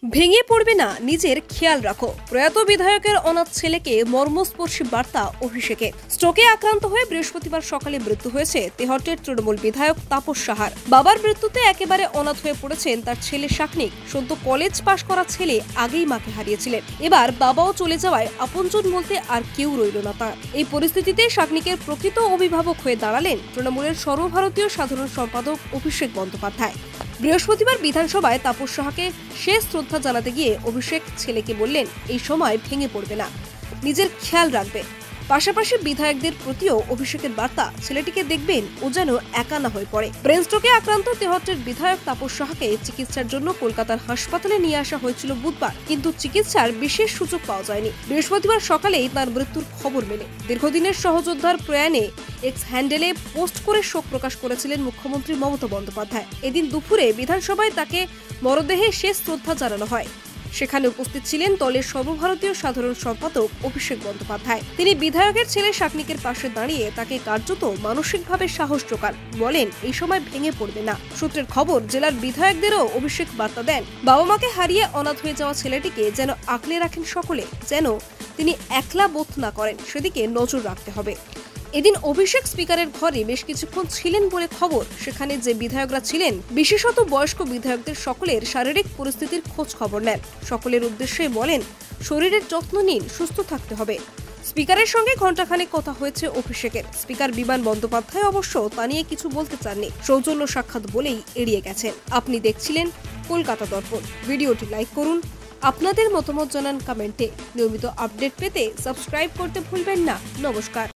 ভেঙে পড়বে না, নিজের খেয়াল রাখো। প্রয়াত বিধায়কের অনাথ ছেলেকে মর্মস্পর্শী বার্তা অভিষেকের। স্ট্রোকে আক্রান্ত হয়ে বৃহস্পতিবার সকালে মৃত্যু হয়েছে তেহট্টের তৃণমূল বিধায়ক তাপস সাহার। বাবার মৃত্যুতে একেবারে অনাথ হয়ে পড়েছেন তার ছেলে শাকনিক। সদ্য কলেজ পাশ করা ছেলে আগেই মাকে হারিয়েছিলেন। এবার বাবাও চলে যাওয়ায় আপনজন বলতে আর কেউ রইল না তার। এই পরিস্থিতিতে শাকনিকের প্রকৃত অভিভাবক হয়ে দাঁড়ালেন তৃণমূলের সর্বভারতীয় সাধারণ সম্পাদক অভিষেক বন্দ্যোপাধ্যায়। বৃহস্পতিবার বিধানসভায় তাপস সাহাকে শেষ শ্রদ্ধা জানাতে গিয়ে অভিষেক ছেলেকে বললেন, এই সময় ভেঙে পড়বে না, নিজের খেয়াল রাখবে। পাশাপাশি বিধায়কদের প্রতিও অভিষেকের বার্তা, ছেলেটিকে দেখবেন ও যেন একা না হয়ে পড়ে। ব্রেন স্ট্রোকে আক্রান্ত তেহট্টের বিধায়ক তাপস সাহাকে চিকিৎসার জন্য কলকাতার হাসপাতালে নিয়ে আসা হয়েছিল বুধবার, কিন্তু চিকিৎসার বিশেষ সুযোগ পাওয়া যায়নি। বৃহস্পতিবার সকালেই তার মৃত্যুর খবর মেলে। দীর্ঘদিনের সহযোদ্ধার প্রয়াণে এক্স হ্যান্ডেলে পোস্ট করে শোক প্রকাশ করেছিলেন মুখ্যমন্ত্রী মমতা বন্দ্যোপাধ্যায়। এদিন দুপুরে বিধানসভায় তাকে মরদেহে শেষ শ্রদ্ধা জানানো হয়। সেখানে উপস্থিত ছিলেন দলের সর্বভারতীয় সাধারণ সম্পাদক অভিষেক বন্দ্যোপাধ্যায়। তিনি বিধায়কের ছেলে শাকনিকের পাশে দাঁড়িয়ে তাকে কার্যত মানসিকভাবে সাহস যোগান, বলেন এই সময় ভেঙে পড়বে না। সূত্রের খবর, জেলার বিধায়কদেরও অভিষেক বার্তা দেন, বাবা মাকে হারিয়ে অনাথ হয়ে যাওয়া ছেলেটিকে যেন আগলে রাখেন সকলে, যেন তিনি একলা বোধ না করেন, সেদিকে নজর রাখতে হবে। এদিন অভিষেক স্পিকারের ঘরে বেশ কিছুক্ষণ ছিলেন বলে খবর। সেখানে যে বিধায়করা ছিলেন, বিশেষত বয়স্ক বিধায়কদের সকলের শারীরিক পরিস্থিতির খোঁজ খবর নেন। সকলের উদ্দেশ্যে বলেন, শরীরের যত্ন নিন, সুস্থ থাকতে হবে। স্পিকারের সঙ্গে ঘণ্টাখানেক কথা হয়েছে অভিষেকের। স্পিকার বিমান বন্দ্যোপাধ্যায় অবশ্য তা নিয়ে কিছু বলতে চাননি, সৌজন্য সাক্ষাৎ বলেই এড়িয়ে গেছেন। আপনি দেখছিলেন কলকাতা দর্পণ। ভিডিওটি লাইক করুন, আপনাদের মতামত জানান কমেন্টে। নিয়মিত আপডেট পেতে সাবস্ক্রাইব করতে ভুলবেন না। নমস্কার।